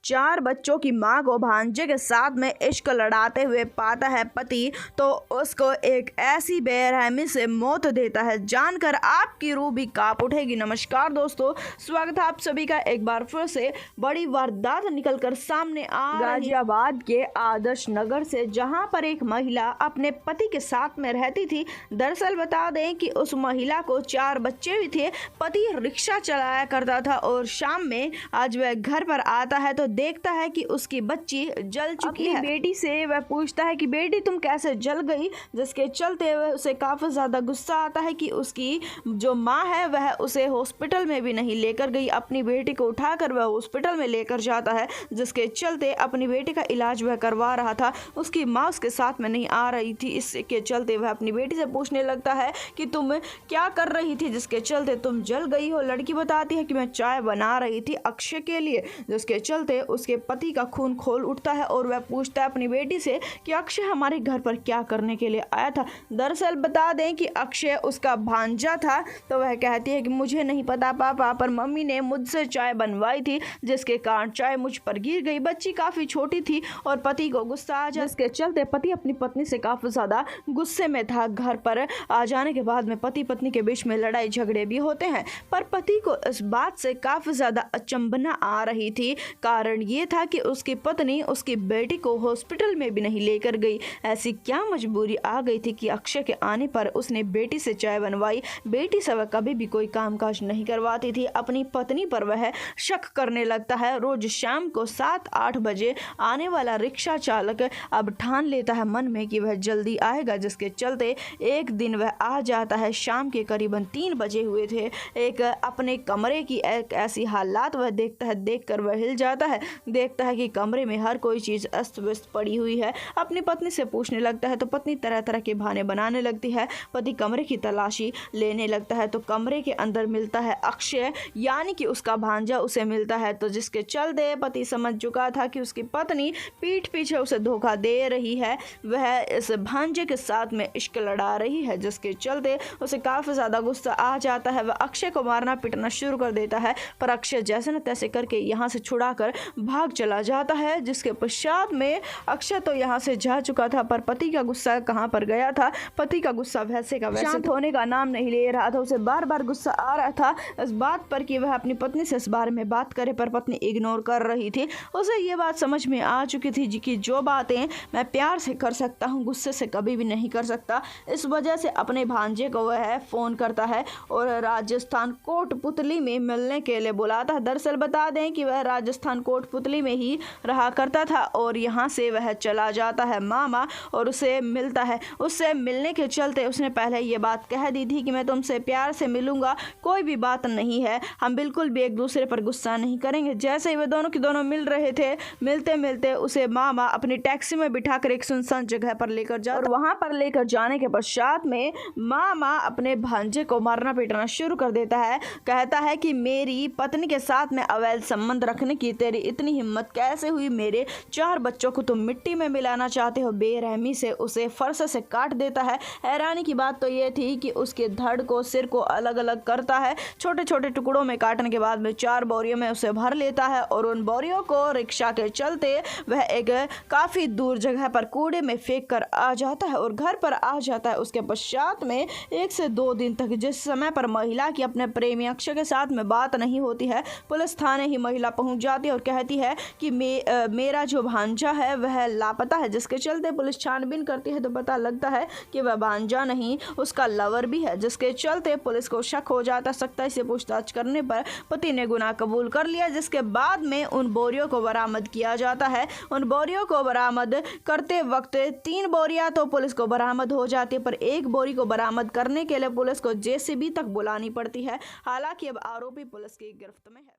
4 बच्चों की मां को भांजे के साथ में इश्क लड़ाते हुए पाता है पति, तो उसको एक ऐसी बेरहमी से मौत देता है। जानकर आपकी रूह भी कांप उठेगी। नमस्कार दोस्तों, स्वागत है आप सभी का एक बार फिर से बड़ी वारदात निकलकर सामने आ गाजियाबाद के आदर्श नगर से, जहां पर एक महिला अपने पति के साथ में रहती थी। दरअसल बता दें कि उस महिला को 4 बच्चे भी थे। पति रिक्शा चलाया करता था और शाम में आज वह घर पर आता है तो देखता है कि उसकी बच्ची जल चुकी है। बेटी से वह पूछता है कि बेटी तुम कैसे जल गई, जिसके चलते वह उसे काफी ज्यादा गुस्सा आता है कि उसकी जो माँ है वह उसे हॉस्पिटल में भी नहीं लेकर गई। अपनी बेटी को उठाकर वह हॉस्पिटल में लेकर जाता है, जिसके चलते अपनी बेटी का इलाज वह करवा रहा था। उसकी माँ उसके साथ में नहीं आ रही थी, इसके चलते वह अपनी बेटी से पूछने लगता है कि तुम क्या कर रही थी जिसके चलते तुम जल गई हो। लड़की बताती है कि मैं चाय बना रही थी अक्षय के लिए, जिसके चलते उसके पति का खून खोल उठता है और वह पूछता है अपनी बेटी से कि अक्षय हमारे घर पर क्या करने के लिए आया था। दरअसल बता दें कि अक्षय उसका भांजा था, तो वह कहती है कि मुझे नहीं पता पापा, पर मम्मी ने मुझसे चाय बनवाई थी जिसके कारण चाय मुझ पर गिर गई। बच्ची काफी छोटी थी और पति को गुस्सा आ जाए, जिसके चलते पति अपनी पत्नी से काफी ज्यादा गुस्से में था। घर पर आ जाने के बाद में पति पत्नी के बीच में लड़ाई झगड़े भी होते हैं, पर पति को इस बात से काफी ज्यादा अचंभना आ रही थी। कारण ये था कि उसकी पत्नी उसकी बेटी को हॉस्पिटल में भी नहीं लेकर गई। ऐसी क्या मजबूरी आ गई थी कि अक्षय के आने पर उसने बेटी से चाय बनवाई। बेटी से वह कभी भी कोई कामकाज नहीं करवाती थी। अपनी पत्नी पर वह शक करने लगता है। रोज शाम को 7-8 बजे आने वाला रिक्शा चालक अब ठान लेता है मन में कि वह जल्दी आएगा, जिसके चलते एक दिन वह आ जाता है। शाम के करीबन 3 बजे हुए थे। एक अपने कमरे की एक ऐसी हालात वह देखता है, देखकर वह हिल जाता है। देखता है कि कमरे में हर कोई चीज अस्त व्यस्त पड़ी हुई है। अपनी पत्नी से पूछने लगता है तो पत्नी तरह तरह के बहाने बनाने लगती है। पति कमरे की तलाशी लेने लगता है तो कमरे के अंदर मिलता है अक्षय, यानी कि उसका भांजा उसे मिलता है। तो जिसके चलते पति समझ चुका था कि उसकी पत्नी पीठ पीछे उसे धोखा दे रही है, वह इस भांजे के साथ में इश्क लड़ा रही है, जिसके चलते उसे काफी ज्यादा गुस्सा आ जाता है। वह अक्षय को मारना पीटना शुरू कर देता है, पर अक्षय जैसे न तैसे करके यहाँ से छुड़ाकर भाग चला जाता है। जिसके पश्चात में अक्षय तो यहाँ से जा चुका था, पर पति का गुस्सा कहाँ पर गया था। पति का गुस्सा वैसे का वैसे शांत होने का नाम नहीं ले रहा था। उसे बार बार गुस्सा आ रहा था इस बात पर कि वह अपनी पत्नी से इस बारे में बात करे, पर पत्नी इग्नोर कर रही थी। उसे ये बात समझ में आ चुकी थी कि जो बातें मैं प्यार से कर सकता हूँ, गुस्से से कभी भी नहीं कर सकता। इस वजह से अपने भांजे को वह फोन करता है और राजस्थान कोटपुतली में मिलने के लिए बुलाता है। दरअसल बता दें कि वह राजस्थान कोटपुतली में ही रहा करता था और यहाँ से वह चला जाता है मामा और उसे मिलता है। उससे मिलने के चलते उसने पहले ये बात कह दी थी कि मैं तुमसे प्यार से मिलूंगा, कोई भी बात नहीं है, हम बिल्कुल भी एक दूसरे पर गुस्सा नहीं करेंगे। जैसे ही वे दोनों के दोनों मिल रहे थे, मिलते मिलते उसे मामा अपनी टैक्सी में बिठाकर एक सुनसान जगह पर लेकर जाता और वहां पर लेकर जाने के पश्चात में मामा अपने भांजे को मारना पीटना शुरू कर देता है। कहता है कि मेरी पत्नी के साथ में अवैध संबंध रखने की तेरी इतनी हिम्मत कैसे हुई, मेरे 4 बच्चों को तुम मिट्टी में मिलाना चाहते हो। बेरहमी से उसे फरसे से काट देता है। हैरानी की बात तो यह थी कि उसके धड़ को सिर को अलग अलग करता है। छोटे छोटे टुकड़ों में काटने के बाद में 4 बोरियों में उसे भर लेता है और उन बोरियों को रिक्शा के चलते वह एक काफी दूर जगह पर कूड़े में फेंक कर आ जाता है और घर पर आ जाता है। उसके पश्चात में 1 से 2 दिन तक, जिस समय पर महिला की अपने प्रेमी अक्षय के साथ में बात नहीं होती है, पुलिस थाने ही महिला पहुंच जाती है और कहती है कि मेरा जो भांजा है वह लापता है। जिसके चलते पुलिस छानबीन करती है तो पता लगता है कि वह भांजा नहीं, उसका लवर भी है। जिसके चलते पुलिस को शक हो जाता। सख्ताई से पूछताछ करने पर पति ने गुनाह कबूल कर लिया। जिसके बाद में उन बोरियों को बरामद किया जाता है। उन बोरियों को बरामद करते वक्त 3 बोरियां तो पुलिस को बरामद हो जाती है, पर 1 बोरी को बरामद करने के लिए पुलिस को जेसीबी तक बुलानी पड़ती है। हालांकि अब आरोपी पुलिस की गिरफ्त में है।